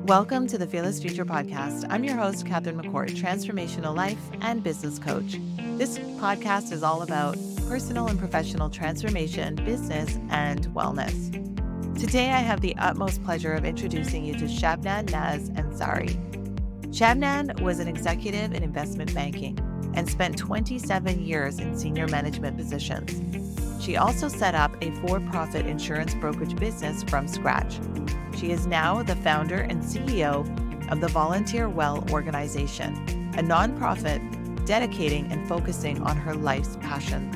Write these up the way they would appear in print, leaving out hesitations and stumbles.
Welcome to the Fearless Future podcast. I'm your host, Catherine McCourt, transformational life and business coach. This podcast is all about personal and professional transformation, business, and wellness. Today, I have the utmost pleasure of introducing you to Shabnam Naz Ansari. Shabnam was an executive in investment banking and spent 27 years in senior management positions. She also set up a for-profit insurance brokerage business from scratch. She is now the founder and CEO of the Volunteer Well organization, a nonprofit dedicating and focusing on her life's passion.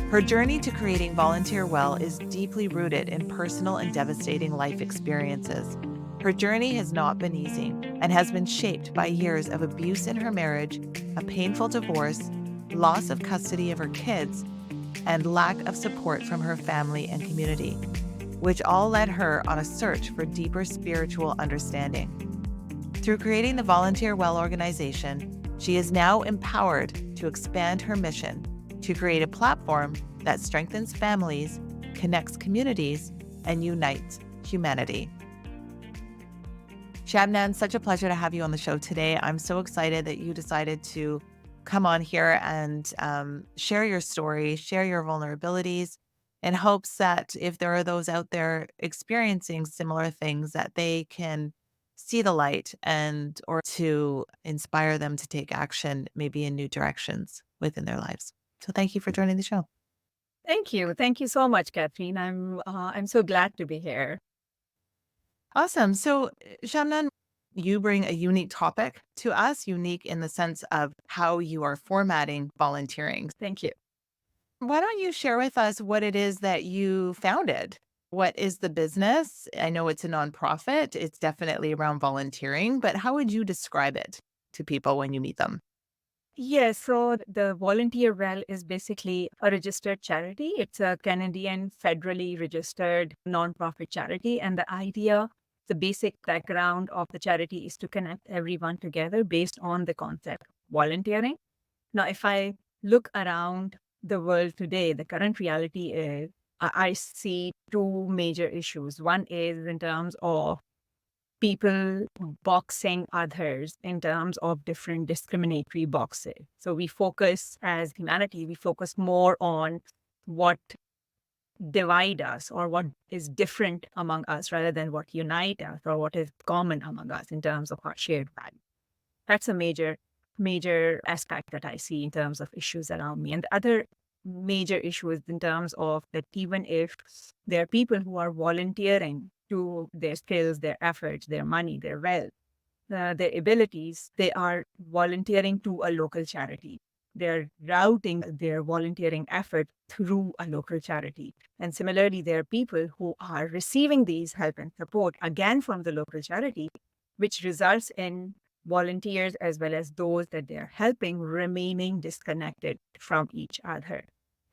Her journey to creating Volunteer Well is deeply rooted in personal and devastating life experiences. Her journey has not been easy and has been shaped by years of abuse in her marriage, a painful divorce, loss of custody of her kids, and lack of support from her family and community, which all led her on a search for deeper spiritual understanding. Through creating the Volunteer Well organization, she is now empowered to expand her mission to create a platform that strengthens families, connects communities, and unites humanity. Shabnam, such a pleasure to have you on the show today. I'm so excited that you decided to come on here and share your story, share your vulnerabilities, in hopes that if there are those out there experiencing similar things, that they can see the light and or to inspire them to take action, maybe in new directions within their lives. So thank you for joining the show. Thank you. Thank you so much, Catherine. I'm so glad to be here. Awesome. So Shamnan, you bring a unique topic to us, unique in the sense of how you are formatting volunteering. Thank you. Why don't you share with us what it is that you founded? What is the business? I know it's a nonprofit. It's definitely around volunteering, but how would you describe it to people when you meet them? Yes, so the Volunteer Well is basically a registered charity. It's a Canadian federally registered nonprofit charity. And the basic background of the charity is to connect everyone together based on the concept of volunteering. Now, if I look around the world today, the current reality is I see two major issues. One is in terms of people boxing others in terms of different discriminatory boxes. So we focus as humanity, we focus more on what divide us or what is different among us rather than what unite us or what is common among us in terms of our shared value. That's a major aspect that I see in terms of issues around me. And the other major issue is in terms of that even if there are people who are volunteering to their skills, their efforts, their money, their wealth, their abilities, they are volunteering to a local charity. They're routing their volunteering effort through a local charity. And similarly, there are people who are receiving these help and support again from the local charity, which results in volunteers as well as those that they're helping remaining disconnected from each other.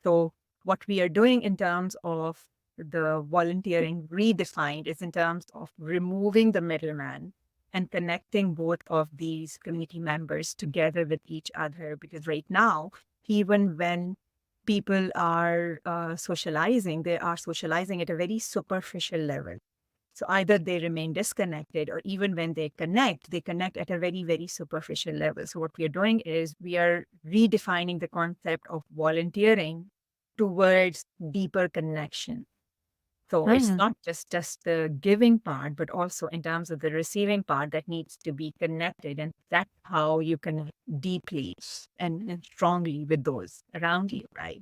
So what we are doing in terms of the volunteering redefined is in terms of removing the middleman and connecting both of these community members together with each other. Because right now, even when people are socializing, they are socializing at a very superficial level. So either they remain disconnected or even when they connect at a very, very superficial level. So what we are doing is we are redefining the concept of volunteering towards deeper connection. So it's not just the giving part, but also in terms of the receiving part that needs to be connected. And that's how you connect deeply and strongly with those around you, right?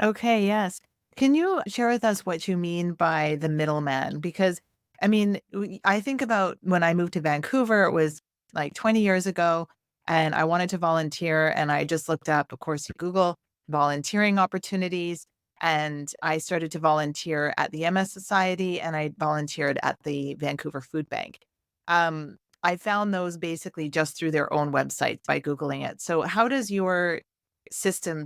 Okay, yes. Can you share with us what you mean by the middleman? Because, I mean, I think about when I moved to Vancouver, it was like 20 years ago, and I wanted to volunteer. And I just looked up, of course, you Google volunteering opportunities. And I started to volunteer at the MS Society and I volunteered at the Vancouver Food Bank. I found those basically just through their own websites by Googling it. So, how does your system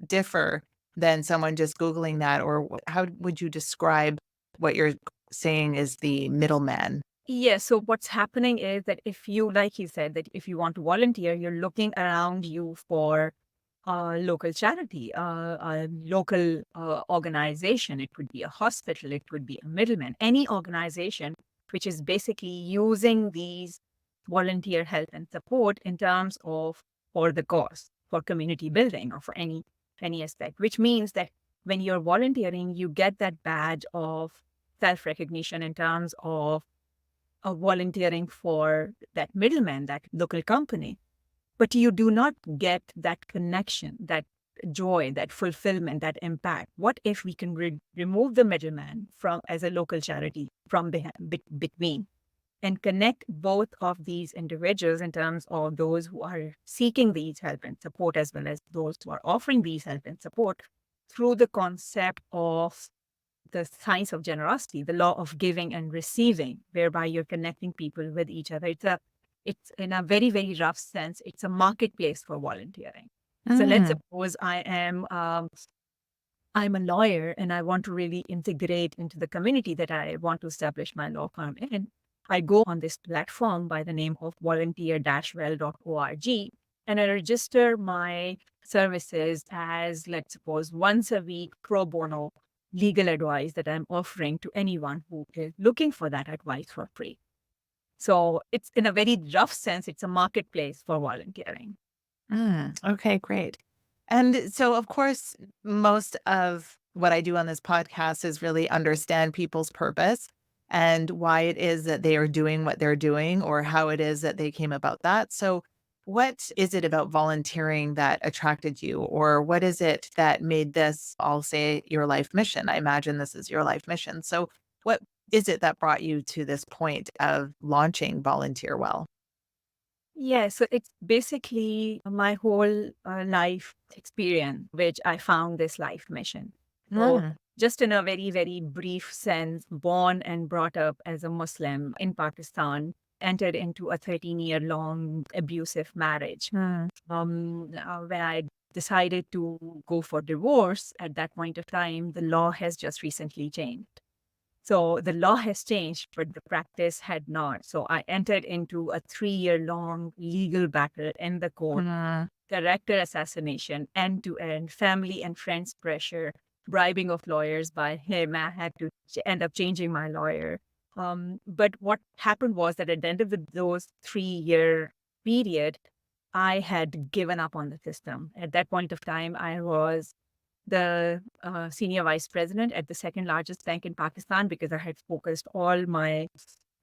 differ than someone just Googling that? Or how would you describe what you're saying is the middleman? Yes. So what's happening is that if you, like you said, that if you want to volunteer, you're looking around you for a local charity, a local organization. It could be a hospital, it could be a middleman, any organization which is basically using these volunteer help and support in terms of for the cause, for community building, or for any aspect, which means that when you're volunteering, you get that badge of self-recognition in terms of volunteering for that middleman, that local company. But you do not get that connection, that joy, that fulfillment, that impact. What if we can remove the middleman from as a local charity from between and connect both of these individuals in terms of those who are seeking these help and support as well as those who are offering these help and support through the concept of the science of generosity, the law of giving and receiving, whereby you're connecting people with each other. It's in a very, very rough sense, it's a marketplace for volunteering. So let's suppose I'm a lawyer and I want to really integrate into the community that I want to establish my law firm in. I go on this platform by the name of volunteer-well.org and I register my services as, let's suppose, once a week pro bono legal advice that I'm offering to anyone who is looking for that advice for free. So it's, in a very rough sense, it's a marketplace for volunteering. Okay, great. And so, of course, most of what I do on this podcast is really understand people's purpose and why it is that they are doing what they're doing or how it is that they came about that. So, what is it about volunteering that attracted you, or what is it that made this, I'll say, your life mission? I imagine this is your life mission. So, what is it that brought you to this point of launching Volunteer Well? Yeah, so it's basically my whole life experience, which I found this life mission. So, Mm. just in a very, very brief sense, born and brought up as a Muslim in Pakistan, entered into a 13-year-long abusive marriage. When I decided to go for divorce at that point of time, the law has just recently changed. So the law has changed, but the practice had not. So I entered into a 3-year-long legal battle in the court, Mm. character assassination, end to end, family and friends pressure, bribing of lawyers by him. I had to end up changing my lawyer. But what happened was that at the end of those 3-year period, I had given up on the system. At that point of time, I was the senior vice president at the second largest bank in Pakistan because I had focused all my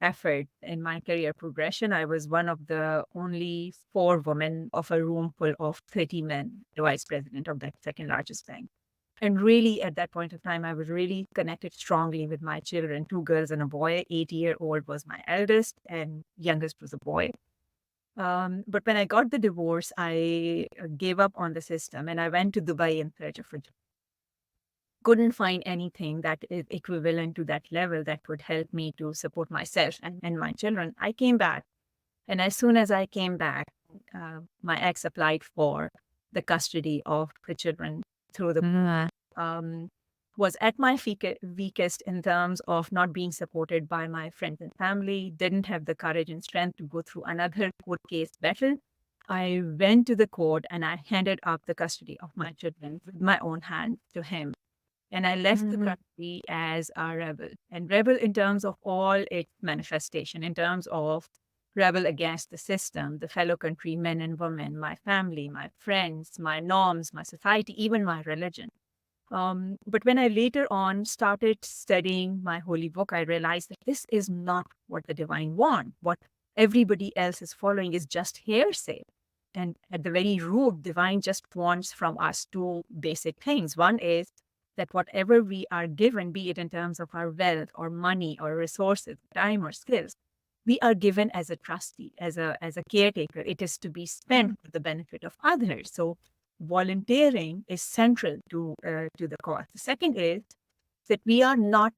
effort in my career progression. I was one of the only 4 women of a room full of 30 men, the vice president of that second largest bank. And really, at that point of time, I was really connected strongly with my children, 2 girls and a boy. 8-year-old was my eldest, and youngest was a boy. But when I got the divorce, I gave up on the system and I went to Dubai in search of a job. Couldn't find anything that is equivalent to that level that would help me to support myself and my children. I came back. And as soon as I came back, my ex applied for the custody of the children through the Mm. was at my weakest in terms of not being supported by my friends and family, didn't have the courage and strength to go through another court case battle. I went to the court and I handed up the custody of my children with my own hand to him. And I left the Mhm. country as a rebel. And rebel in terms of all its manifestation, in terms of rebel against the system, the fellow countrymen and women, my family, my friends, my norms, my society, even my religion. But when I later on started studying my holy book, I realized that this is not what the divine want. What everybody else is following is just hearsay. And at the very root, divine just wants from us 2 basic things. One is that whatever we are given, be it in terms of our wealth or money or resources, time or skills, we are given as a trustee, as a caretaker. It is to be spent for the benefit of others. So volunteering is central to the cause. The second is that we are not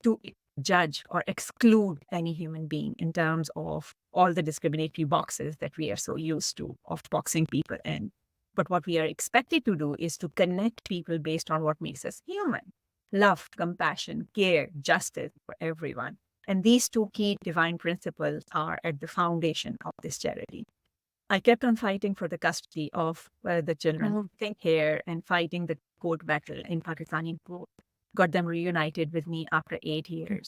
to judge or exclude any human being in terms of all the discriminatory boxes that we are so used to of boxing people in. But what we are expected to do is to connect people based on what makes us human: love, compassion, care, justice for everyone. And these 2 key divine principles are at the foundation of this charity. I kept on fighting for the custody of the children, staying here and fighting the court battle in Pakistani court. Got them reunited with me after 8 years.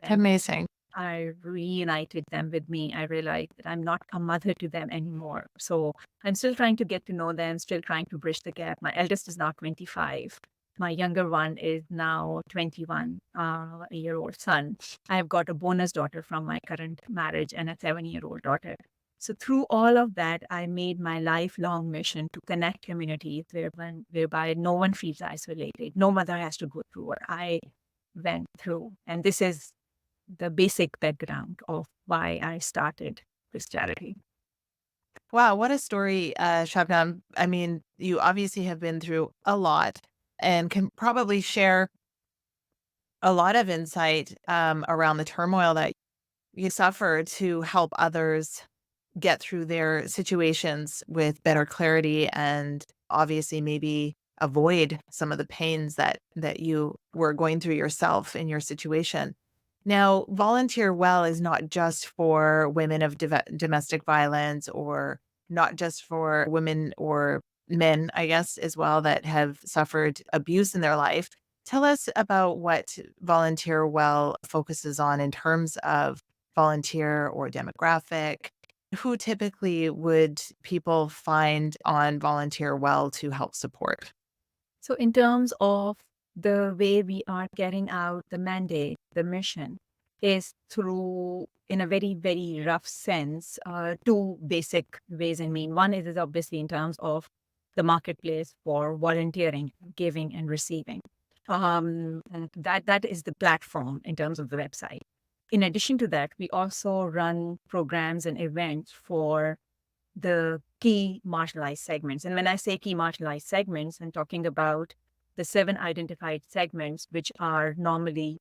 And Amazing. I reunited them with me. I realized that I'm not a mother to them anymore. So I'm still trying to get to know them, still trying to bridge the gap. My eldest is now 25. My younger one is now 21, a year-old son. I've got a bonus daughter from my current marriage and a 7-year-old daughter. So through all of that, I made my lifelong mission to connect communities whereby no one feels isolated. No mother has to go through what I went through. And this is the basic background of why I started this charity. Wow, what a story, Shabnam. I mean, you obviously have been through a lot and can probably share a lot of insight around the turmoil that you suffer to help others get through their situations with better clarity and obviously maybe avoid some of the pains that you were going through yourself in your situation. Now, Volunteer Well is not just for women of domestic violence or not just for women or men, I guess, as well, that have suffered abuse in their life. Tell us about what Volunteer Well focuses on in terms of volunteer or demographic. Who typically would people find on Volunteer Well to help support? So, in terms of the way we are carrying out the mandate, the mission is through, in a very, very rough sense, two basic ways. I mean, one is obviously in terms of the marketplace for volunteering, giving, and receiving. And that is the platform in terms of the website. In addition to that, we also run programs and events for the key marginalized segments. And when I say key marginalized segments, I'm talking about the 7 identified segments which are normally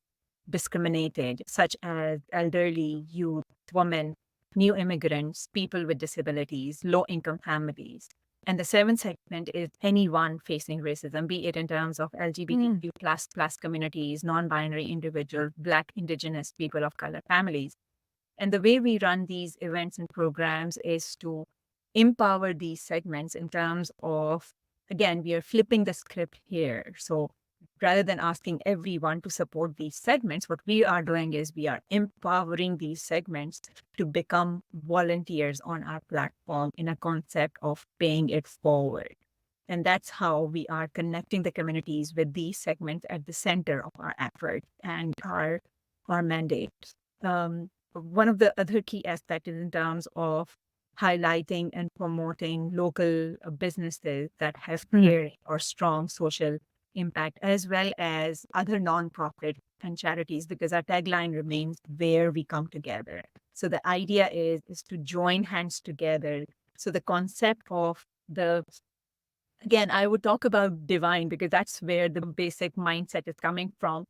discriminated, such as elderly, youth, women, new immigrants, people with disabilities, low income families. And the 7th segment is anyone facing racism, be it in terms of LGBTQ plus communities, non-binary individuals, Black, Indigenous, people of color families. And the way we run these events and programs is to empower these segments in terms of, again, we are flipping the script here. So rather than asking everyone to support these segments, what we are doing is we are empowering these segments to become volunteers on our platform in a concept of paying it forward. And that's how we are connecting the communities with these segments at the center of our effort and our mandate. One of the other key aspects is in terms of highlighting and promoting local businesses that have clear or strong social impact, as well as other nonprofit and charities, because our tagline remains where we come together. So the idea is to join hands together. So the concept of again, I would talk about divine because that's where the basic mindset is coming from.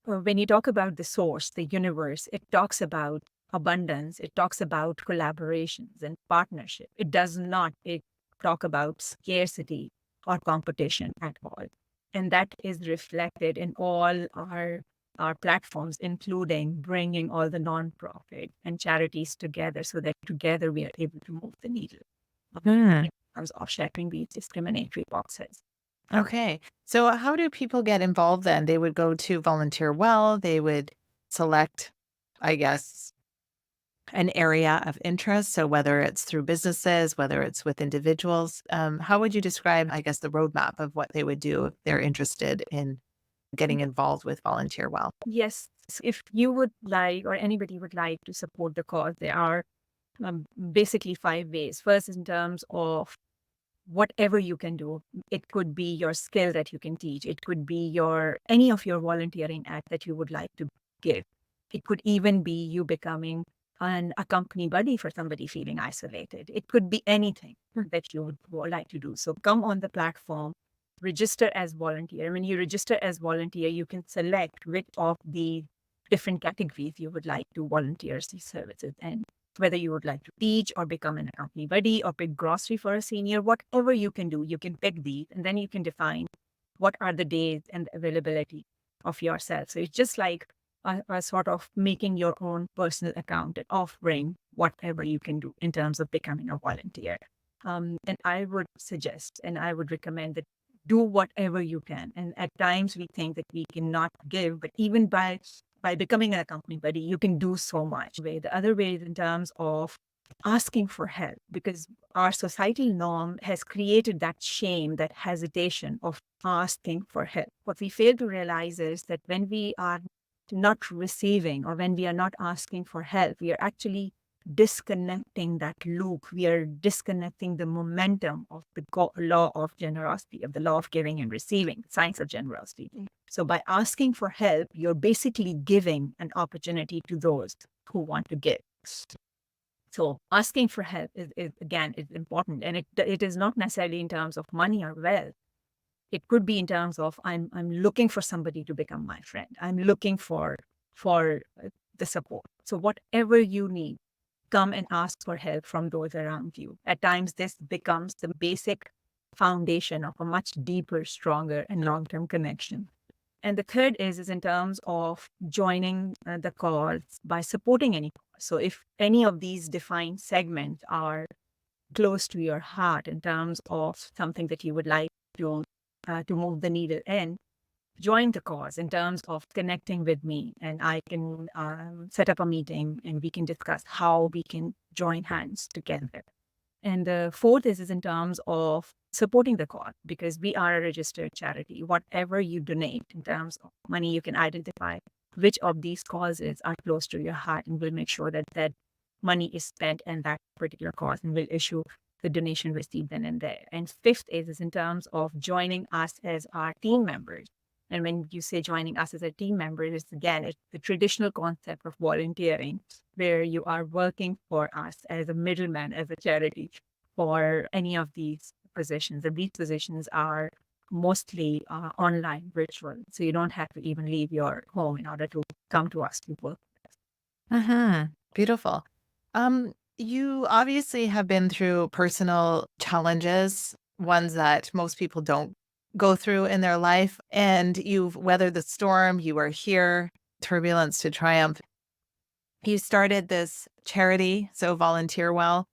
When you talk about the source, the universe, it talks about abundance, it talks about collaborations and partnership. It does not talk about scarcity or competition at all. And that is reflected in all our platforms, including bringing all the nonprofit and charities together so that together we are able to move the needle in terms of shattering these discriminatory boxes. Okay. So how do people get involved then? They would go to Volunteer Well, they would select, I guess, an area of interest. So whether it's through businesses, whether it's with individuals, how would you describe, I guess, the roadmap of what they would do if they're interested in getting involved with Volunteer Well? Yes, if you would like, or anybody would like to support the cause, there are basically 5 ways. First, in terms of whatever you can do. It could be your skill that you can teach. It could be any of your volunteering act that you would like to give. It could even be you becoming a company buddy for somebody feeling isolated. It could be anything that you would like to do. So come on the platform, register as volunteer. When you register as volunteer, you can select which of the different categories you would like to volunteer these services in. Whether you would like to teach or become an company buddy or pick grocery for a senior, whatever you can do, you can pick these and then you can define what are the days and the availability of yourself. So it's just like a sort of making your own personal account and offering whatever you can do in terms of becoming a volunteer. And I would suggest and I would recommend that do whatever you can. And at times we think that we cannot give, but even by by becoming an accompanying buddy, you can do so much. The other way is in terms of asking for help, because our societal norm has created that shame, that hesitation of asking for help. What we fail to realize is that when we are not receiving or when we are not asking for help, we are actually disconnecting that loop. We are disconnecting the momentum of the law of generosity, of the law of giving and receiving, the science of generosity. So by asking for help, you're basically giving an opportunity to those who want to give. So asking for help is again, is important. And it is not necessarily in terms of money or wealth. It could be in terms of I'm looking for somebody to become my friend. I'm looking for the support. So whatever you need, come and ask for help from those around you. At times, this becomes the basic foundation of a much deeper, stronger, and long-term connection. And the third is in terms of joining the cause by supporting any cause. So if any of these defined segments are close to your heart in terms of something that you would like to move the needle in, join the cause in terms of connecting with me, and I can set up a meeting and we can discuss how we can join hands together. And the fourth is in terms of supporting the cause, because we are a registered charity. Whatever you donate in terms of money, you can identify which of these causes are close to your heart, and we'll make sure that that money is spent in that particular cause, and we'll issue the donation receipt then and there. And fifth is in terms of joining us as our team members. And when you say joining us as a team member, it's the traditional concept of volunteering, where you are working for us as a middleman, as a charity for any of these positions. And these positions are mostly online, virtual. So you don't have to even leave your home in order to come to us to work. Beautiful. You obviously have been through personal challenges, ones that most people don't go through in their life, and you've weathered the storm. You are here, turbulence to triumph. You started this charity, so volunteer well.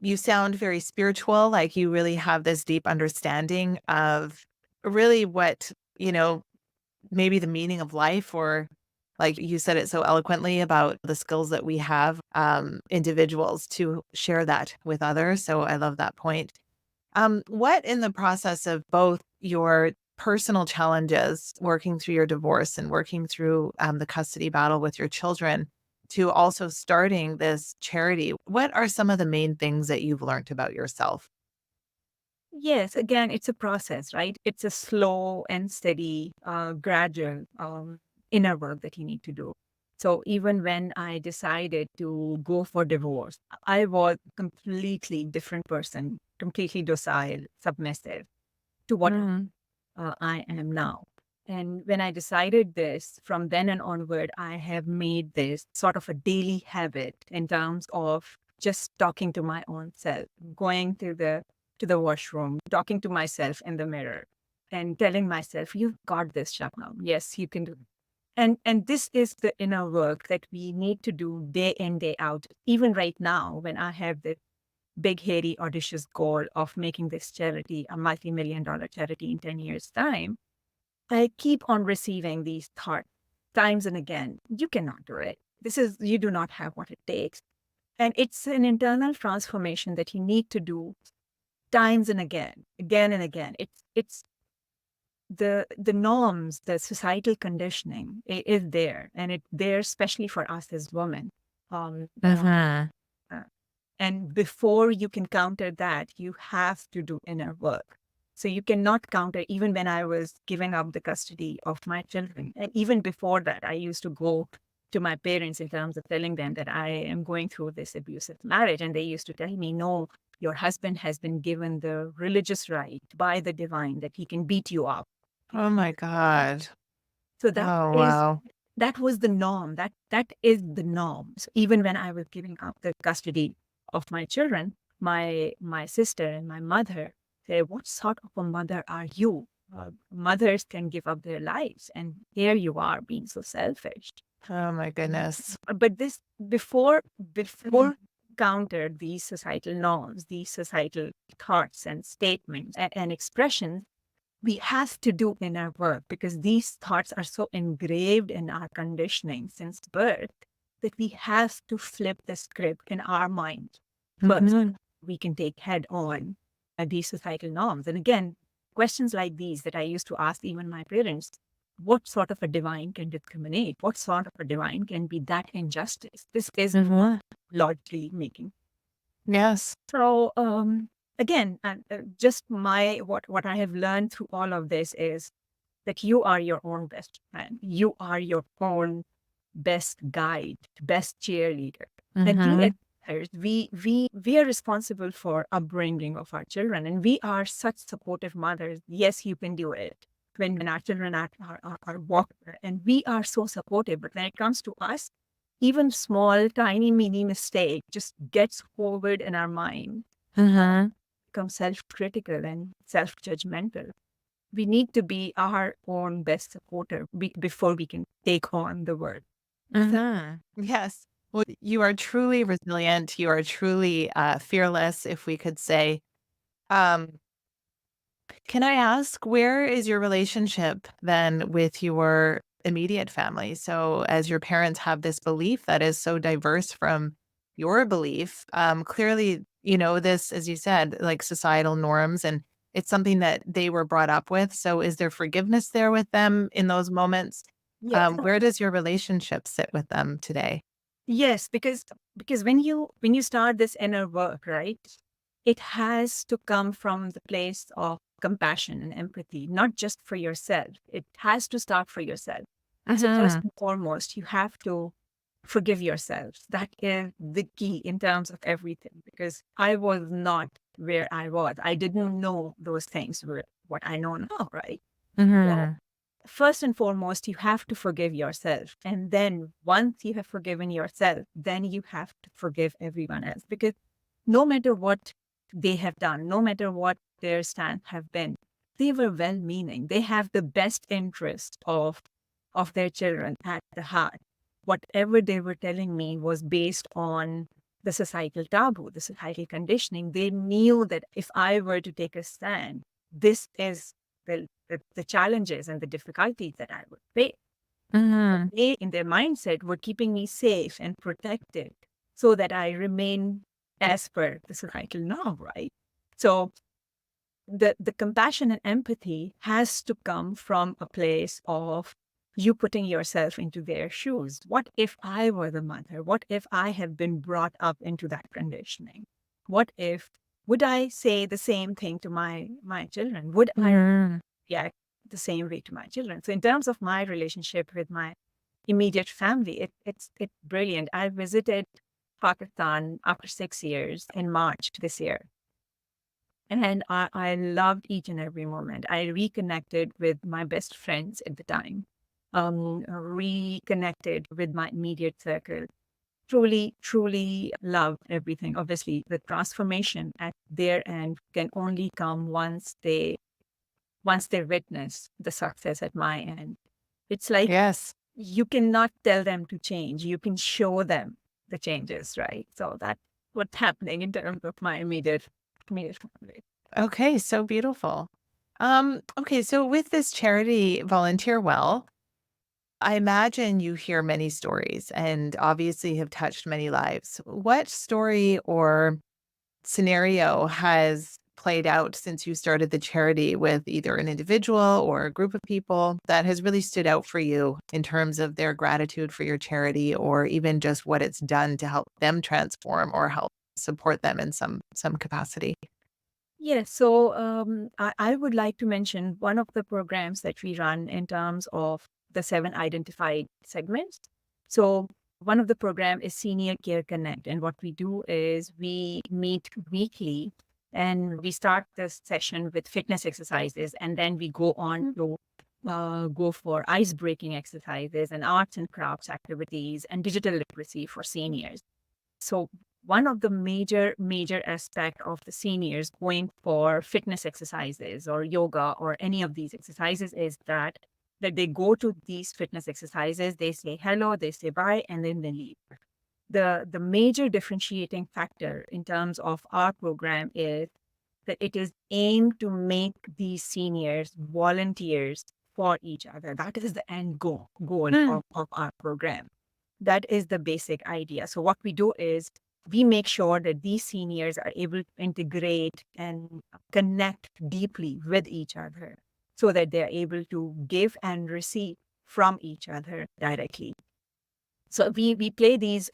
You sound very spiritual, like you really have this deep understanding of really what, maybe the meaning of life, or like you said it so eloquently about the skills that we have, individuals to share that with others. So I love that point. What in the process of both your personal challenges, working through your divorce and working through the custody battle with your children, to also starting this charity, what are some of the main things that you've learned about yourself? Yes, again, it's a process, right? It's a slow and steady, gradual inner work that you need to do. So even when I decided to go for divorce, I was a completely different person, completely docile, submissive to what I am now. And when I decided this, from then and onward, I have made this sort of a daily habit in terms of just talking to my own self, going to the washroom, talking to myself in the mirror, and telling myself, "You've got this, Shabnam. Yes, you can do it." And this is the inner work that we need to do day in, day out. Even right now, when I have this big, hairy, audacious goal of making this charity a multi-million-dollar charity in 10 years' time, I keep on receiving these thoughts times and again. You cannot do it. You do not have what it takes. And it's an internal transformation that you need to do times and again and again. It's the norms, the societal conditioning is there, and it's there especially for us as women. Um, uh, and before you can counter that, you have to do inner work. So you cannot counter. Even when I was giving up the custody of my children, and even before that, I used to go to my parents in terms of telling them that I am going through this abusive marriage. And they used to tell me, no, your husband has been given the religious right by the divine that he can beat you up. Oh my God. So Oh, wow. that was the norm. That is the norm. So even when I was giving up the custody of my children, my sister and my mother say, "What sort of a mother are you? Mothers can give up their lives, and here you are being so selfish." Oh my goodness. But this before counter these societal norms, these societal thoughts and statements and expressions, we have to do inner work because these thoughts are so engraved in our conditioning since birth that we have to flip the script in our mind first. We can take head on these societal norms. And again, questions like these that I used to ask even my parents, what sort of a divine can discriminate? What sort of a divine can be that injustice? This is logically making. Yes. So again, and just what I have learned through all of this is that you are your own best friend. You are your own best guide, best cheerleader. And we as parents, we are responsible for upbringing of our children, and we are such supportive mothers. Yes, you can do it. When our children are walking, and we are so supportive. But when it comes to us, even small, tiny, mini mistake just gets forward in our mind, become self-critical and self-judgmental. We need to be our own best supporter before we can take on the world. Yes. Well, you are truly resilient. You are truly fearless, if we could say. Um, can I ask, where is your relationship then with your immediate family? So, as your parents have this belief that is so diverse from your belief, clearly, this, as you said, like societal norms, and it's something that they were brought up with. So, is there forgiveness there with them in those moments? Yes. Where does your relationship sit with them today? Yes, because when you start this inner work, right, it has to come from the place of compassion and empathy, not just for yourself. It has to start for yourself. So first and foremost, you have to forgive yourself. That is the key in terms of everything, because I was not where I was. I didn't know those things were what I know now, right? So first and foremost, you have to forgive yourself. And then once you have forgiven yourself, then you have to forgive everyone else. Because no matter what they have done, no matter what their stand have been, they were well-meaning. They have the best interest of their children at the heart. Whatever they were telling me was based on the societal taboo, the societal conditioning. They knew that if I were to take a stand, this is the challenges and the difficulties that I would face. They, in their mindset, were keeping me safe and protected so that I remain as per the societal norm, right? So the compassion and empathy has to come from a place of you putting yourself into their shoes. What if I were the mother? What if I have been brought up into that conditioning? What if, would I say the same thing to my children? Would I react the same way to my children? So in terms of my relationship with my immediate family, it's brilliant. I visited Pakistan after 6 years in March this year. And I loved each and every moment. I reconnected with my best friends at the time, reconnected with my immediate circle. Truly, truly loved everything. Obviously, the transformation at their end can only come once they witness the success at my end. It's like Yes. you cannot tell them to change. You can show them the changes, right? So that's what's happening in terms of my immediate family. Okay, so beautiful. Okay, so with this charity Volunteer Well, I imagine you hear many stories and obviously have touched many lives. What story or scenario has played out since you started the charity with either an individual or a group of people that has really stood out for you in terms of their gratitude for your charity, or even just what it's done to help them transform or help support them in some capacity? Yes, so I would like to mention one of the programs that we run in terms of the 7 identified segments. So one of the program is Senior Care Connect, and what we do is we meet weekly, and we start this session with fitness exercises, and then we go on to go for ice breaking exercises and arts and crafts activities and digital literacy for seniors. So one of the major aspect of the seniors going for fitness exercises or yoga or any of these exercises is that they go to these fitness exercises, they say hello, they say bye, and then they leave. The major differentiating factor in terms of our program is that it is aimed to make these seniors volunteers for each other. That is the end goal of our program. That is the basic idea. So what we do is we make sure that these seniors are able to integrate and connect deeply with each other so that they're able to give and receive from each other directly. So we play these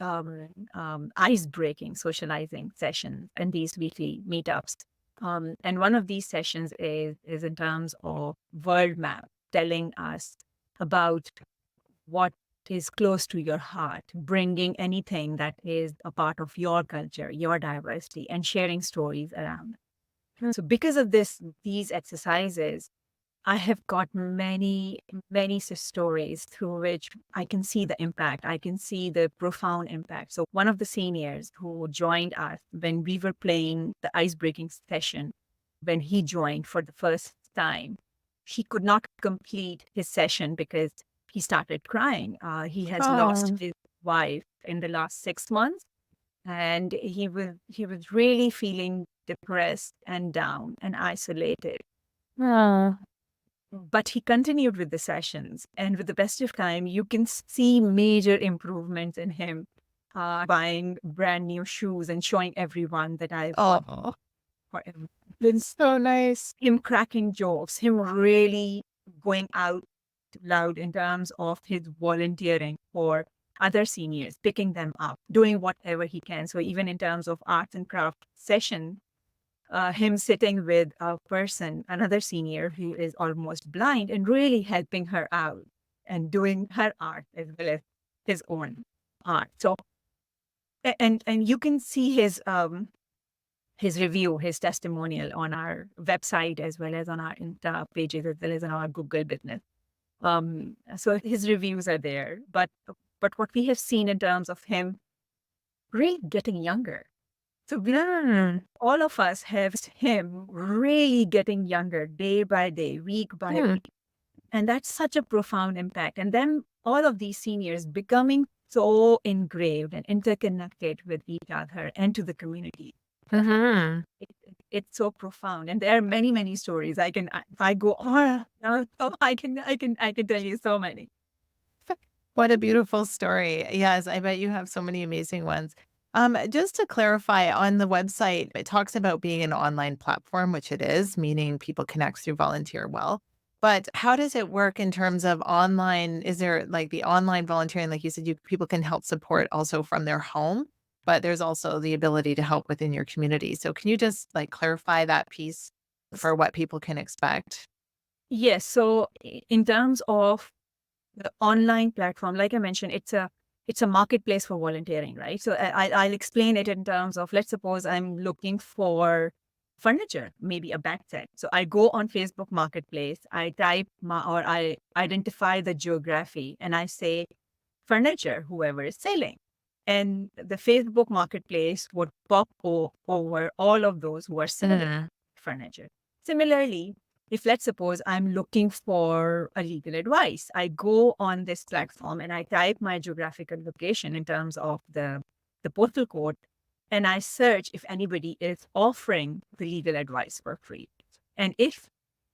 ice-breaking socializing sessions and these weekly meetups. And one of these sessions is in terms of world map, telling us about what is close to your heart, bringing anything that is a part of your culture, your diversity, and sharing stories around. So because of these exercises, I have got many, many stories through which I can see the impact. I can see the profound impact. So one of the seniors who joined us when we were playing the ice-breaking session, when he joined for the first time, he could not complete his session because he started crying. He has lost his wife in the last 6 months, and he was really feeling depressed and down and isolated. But he continued with the sessions, and with the best of time, you can see major improvements in him, buying brand new shoes and showing everyone that I've bought for him. It's so nice. Him cracking jokes, him really going out loud in terms of his volunteering for other seniors, picking them up, doing whatever he can. So even in terms of arts and craft session, him sitting with a person, another senior who is almost blind, and really helping her out and doing her art as well as his own art. So, and you can see his review, his testimonial on our website as well as on our Insta pages as well as on our Google business. So his reviews are there, but what we have seen in terms of him really getting younger. So all of us have him really getting younger day by day, week by week. And that's such a profound impact. And then all of these seniors becoming so engraved and interconnected with each other and to the community. It's so profound. And there are many, many stories. If I go on, I can tell you so many. What a beautiful story. Yes, I bet you have so many amazing ones. Just to clarify, on the website, it talks about being an online platform, which it is, meaning people connect through Volunteer Well. But how does it work in terms of online? Is there like the online volunteering, like you said, people can help support also from their home, but there's also the ability to help within your community. So can you just like clarify that piece for what people can expect? Yes. So in terms of the online platform, like I mentioned, it's a marketplace for volunteering, right? So I'll explain it in terms of, let's suppose I'm looking for furniture, maybe a bed set. So I go on Facebook Marketplace, I type or I identify the geography and I say furniture, whoever is selling. And the Facebook Marketplace would pop over all of those who are selling furniture. Similarly, if let's suppose I'm looking for a legal advice, I go on this platform and I type my geographical location in terms of the postal code, and I search if anybody is offering the legal advice for free. And if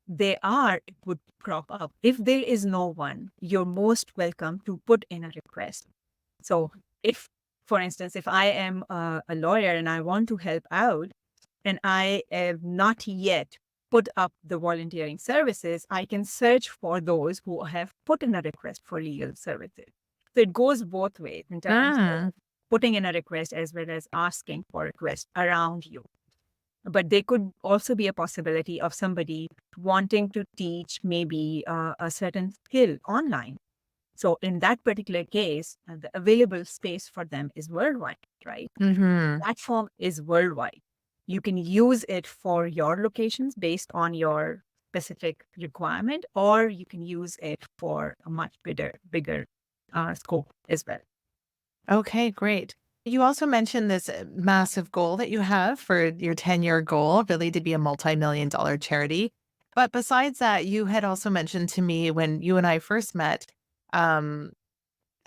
they are, it would crop up. If there is no one, you're most welcome to put in a request. So if, for instance, if I am a lawyer and I want to help out and I have not yet put up the volunteering services, I can search for those who have put in a request for legal services. So it goes both ways in terms of putting in a request as well as asking for requests around you. But there could also be a possibility of somebody wanting to teach maybe a certain skill online. So in that particular case, the available space for them is worldwide, right? The platform is worldwide. You can use it for your locations based on your specific requirement, or you can use it for a much bigger scope as well. Okay, great. You also mentioned this massive goal that you have for your 10-year goal, really to be a multi-million-dollar charity. But besides that, you had also mentioned to me when you and I first met,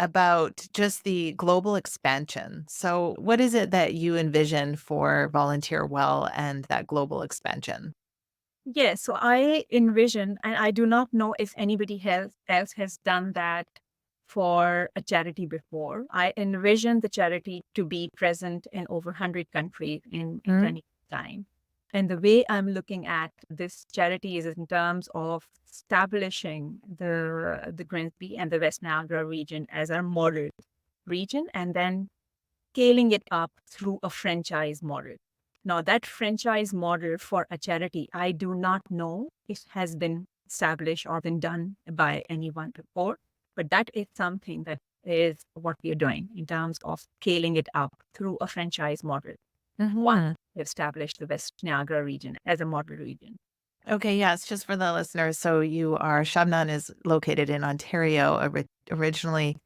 about just the global expansion. So, what is it that you envision for Volunteer Well and that global expansion? Yes, so I envision, and I do not know if anybody else has done that for a charity before. I envision the charity to be present in over 100 countries in Mm. 10 years' time. And the way I'm looking at this charity is in terms of establishing the Grimsby and the West Niagara region as our model region, and then scaling it up through a franchise model. Now, that franchise model for a charity, I do not know if has been established or been done by anyone before, but that is something that is what we are doing in terms of scaling it up through a franchise model. One, Mhm. we established the West Niagara region as a model region. Okay, yes, just for the listeners. So, Shabnam is located in Ontario originally.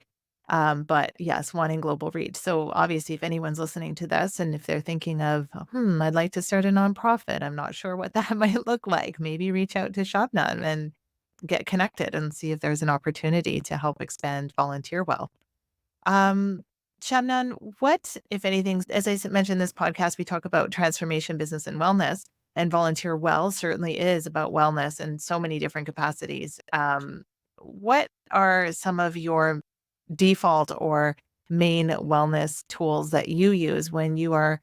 But yes, wanting global reach. So obviously, if anyone's listening to this and if they're thinking of, I'd like to start a nonprofit, I'm not sure what that might look like. Maybe reach out to Shabnam and get connected and see if there's an opportunity to help expand Volunteer Well. Um, Shabnam, what, if anything, as mentioned, this podcast, we talk about transformation, business, and wellness. And Volunteer Well certainly is about wellness in so many different capacities. What are some of your default or main wellness tools that you use when you are,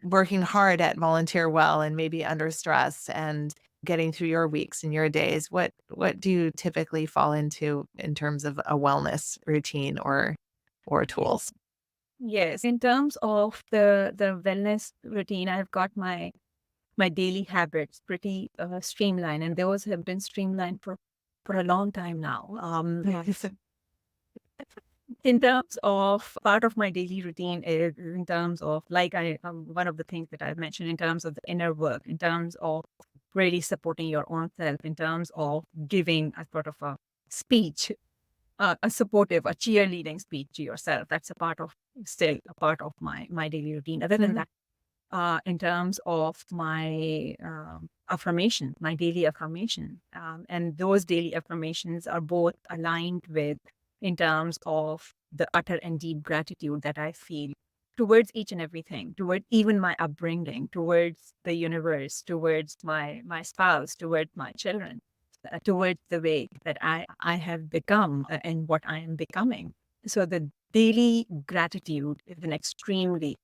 working hard at Volunteer Well and maybe under stress and getting through your weeks and your days? What do you typically fall into in terms of a wellness routine or tools? Yes, in terms of the wellness routine, I've got my daily habits pretty streamlined, and those have been streamlined for a long time now. Yes. In terms of part of my daily routine is in terms of like one of the things that I've mentioned in terms of the inner work, in terms of really supporting your own self, in terms of giving a sort of a speech, a cheerleading speech to yourself. That's still a part of my daily routine. Other than Mhm. that, in terms of my affirmation, my daily affirmation. And those daily affirmations are both aligned with in terms of the utter and deep gratitude that I feel towards each and everything, toward even my upbringing, towards the universe, towards my spouse, towards my children, towards the way that I have become and what I am becoming. So the daily gratitude is an extremely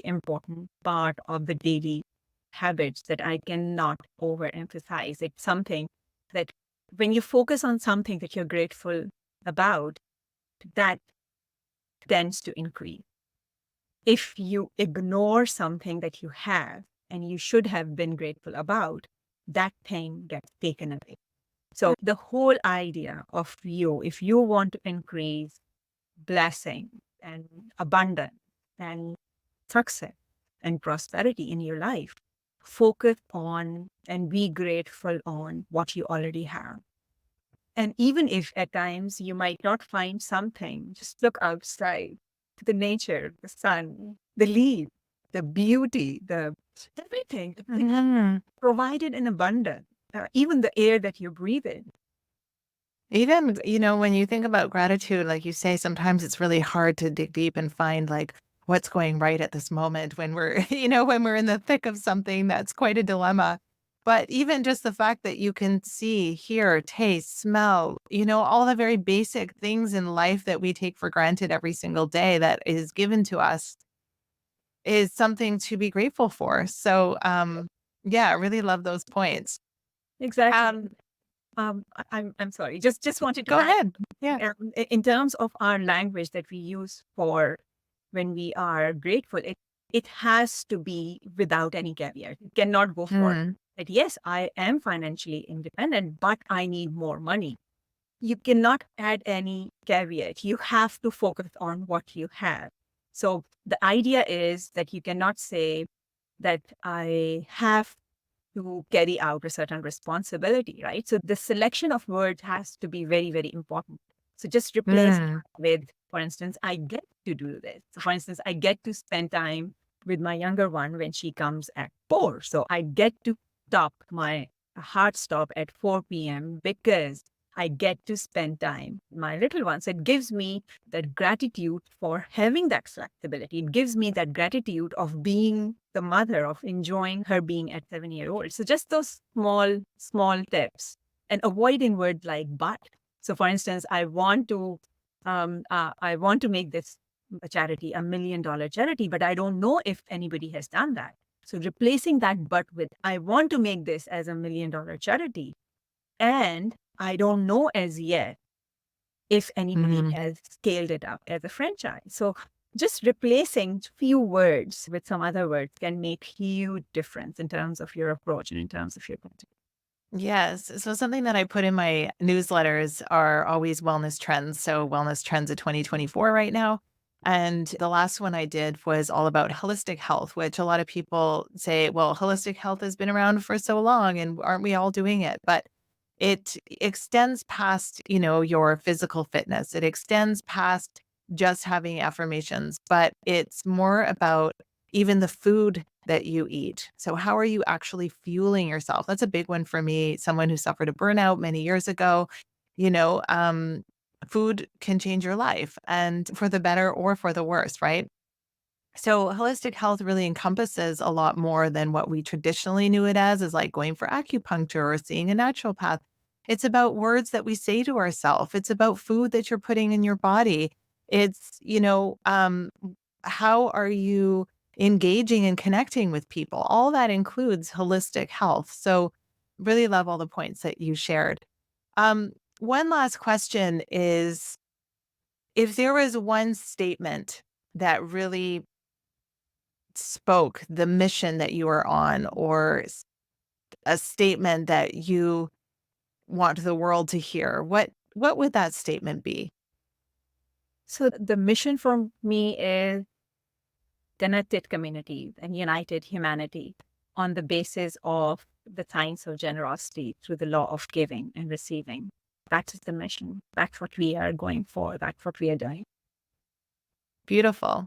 important part of the daily habits that I cannot overemphasize. It's something that when you focus on something that you're grateful about, that tends to increase. If you ignore something that you have and you should have been grateful about, that thing gets taken away. So the whole idea of you, if you want to increase blessing and abundance and success and prosperity in your life, focus on and be grateful on what you already have. And even if at times you might not find something, just look outside to the nature, the sun, the leaves, the beauty, the everything Mhm. provided in abundance, even the air that you breathe in. Even, when you think about gratitude, like you say, sometimes it's really hard to dig deep and find like what's going right at this moment when we're, when we're in the thick of something that's quite a dilemma. But even just the fact that you can see, hear, taste, smell, all the very basic things in life that we take for granted every single day that is given to us is something to be grateful for. So, yeah, I really love those points. Exactly. Um, I'm sorry. Just wanted to Go add, ahead. Yeah. in terms of our language that we use for when we are grateful, it has to be without any caveat. It cannot go for Mm. that. Yes, I am financially independent, but I need more money. You cannot add any caveat. You have to focus on what you have. So the idea is that you cannot say that I have to carry out a certain responsibility, right? So the selection of words has to be very important. So just replace Mm. with, for instance, I get to do this. So for instance, I get to spend time with my younger one when she comes at 4. So I get to stop my hard stop at 4 p.m. because I get to spend time with my little ones. It gives me that gratitude for having that flexibility. It gives me that gratitude of being the mother, of enjoying her being at 7 years old. So just those small tips, and avoiding words like but. So for instance, I want to make this a charity, $1 million charity, but I don't know if anybody has done that. So replacing that but with, I want to make this as $1 million charity. And I don't know as yet if anybody has scaled it up as a franchise. So just replacing few words with some other words can make huge difference in terms of your approach and in terms of your content. Yes. So something that I put in my newsletters are always wellness trends. So wellness trends of 2024 right now. And the last one I did was all about holistic health, which a lot of people say, well, holistic health has been around for so long and aren't we all doing it? But it extends past, your physical fitness. It extends past just having affirmations, but it's more about even the food that you eat. So how are you actually fueling yourself? That's a big one for me, someone who suffered a burnout many years ago. You know, food can change your life, and for the better or for the worse, right? So holistic health really encompasses a lot more than what we traditionally knew it as, is like going for acupuncture or seeing a naturopath. It's about words that we say to ourselves. It's about food that you're putting in your body. It's, how are you engaging and connecting with people? All that includes holistic health. So really love all the points that you shared. One last question is, if there was one statement that really spoke the mission that you are on, or a statement that you want the world to hear, what would that statement be? So the mission for me is connected communities and united humanity on the basis of the science of generosity through the law of giving and receiving. That is the mission. That's what we are going for. That's what we are doing. Beautiful.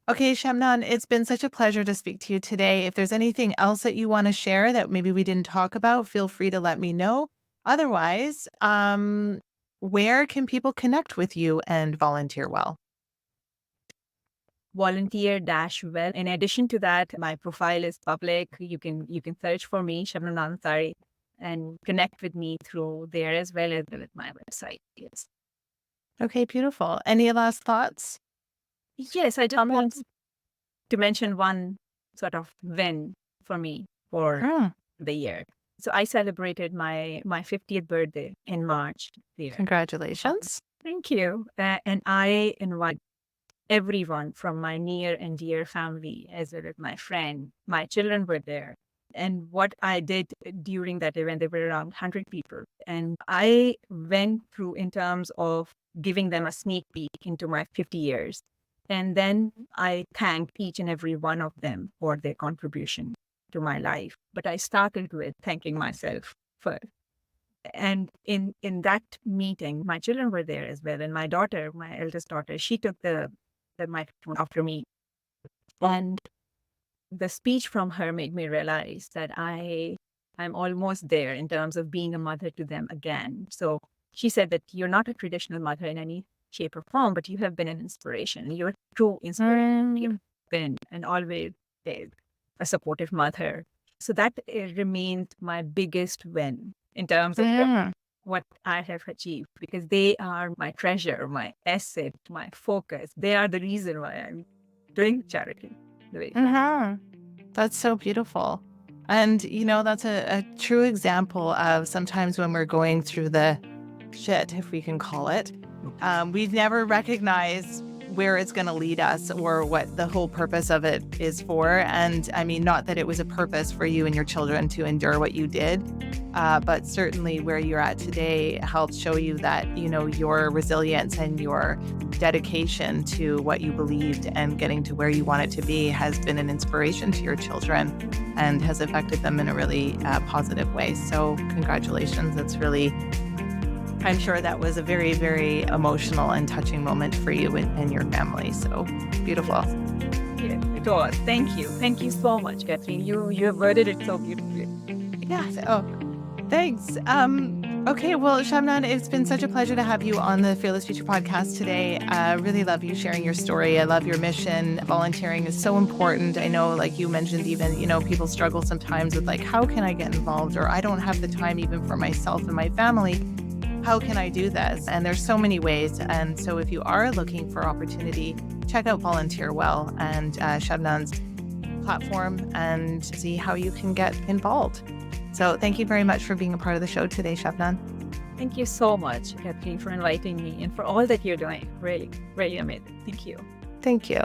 Okay, Shabnam, it's been such a pleasure to speak to you today. If there's anything else that you want to share that maybe we didn't talk about, feel free to let me know. Otherwise, where can people connect with you and volunteer well? Volunteer-well. In addition to that, my profile is public. You can search for me, Shabnam Naz Ansari, and connect with me through there as well as with my website. Yes. Okay, beautiful. Any last thoughts? Yes, I just want to mention one sort of win for me for the year. So I celebrated my 50th birthday in March this year. Congratulations. Thank you. And I invite everyone from my near and dear family, as well as my friend. My children were there. And what I did during that event, there were around 100 people. And I went through in terms of giving them a sneak peek into my 50 years. And then I thanked each and every one of them for their contribution to my life. But I started with thanking myself first. And in that meeting, my children were there as well. And my daughter, my eldest daughter, she took the microphone after me. And the speech from her made me realize that I'm almost there in terms of being a mother to them again. So she said that you're not a traditional mother in any shape or form, but you have been an inspiration. You're a true inspiration. You've been and always is a supportive mother. So that remains my biggest win in terms of what I have achieved, because they are my treasure, my asset, my focus. They are the reason why I'm doing charity. That's so beautiful. And, that's a true example of sometimes when we're going through the shit, if we can call it, we never recognize where it's going to lead us or what the whole purpose of it is for. And I mean, not that it was a purpose for you and your children to endure what you did, but certainly where you're at today helps show you that, your resilience and your dedication to what you believed and getting to where you want it to be has been an inspiration to your children and has affected them in a really positive way. So congratulations. I'm sure that was a very, very emotional and touching moment for you and your family. So beautiful. Yeah, it was. Thank you. Thank you so much, Catherine. You have worded it so beautifully. Yeah. Oh, thanks. Okay, well, Shabnam, it's been such a pleasure to have you on the Fearless Future podcast today. I really love you sharing your story. I love your mission. Volunteering is so important. I know, like you mentioned, even, people struggle sometimes with like, how can I get involved? Or I don't have the time even for myself and my family. How can I do this? And there's so many ways. And so if you are looking for opportunity, check out Volunteer Well and Shabnam's platform and see how you can get involved. So thank you very much for being a part of the show today, Shabnam. Thank you so much, Catherine, for inviting me and for all that you're doing. Really, really amazing. Thank you. Thank you.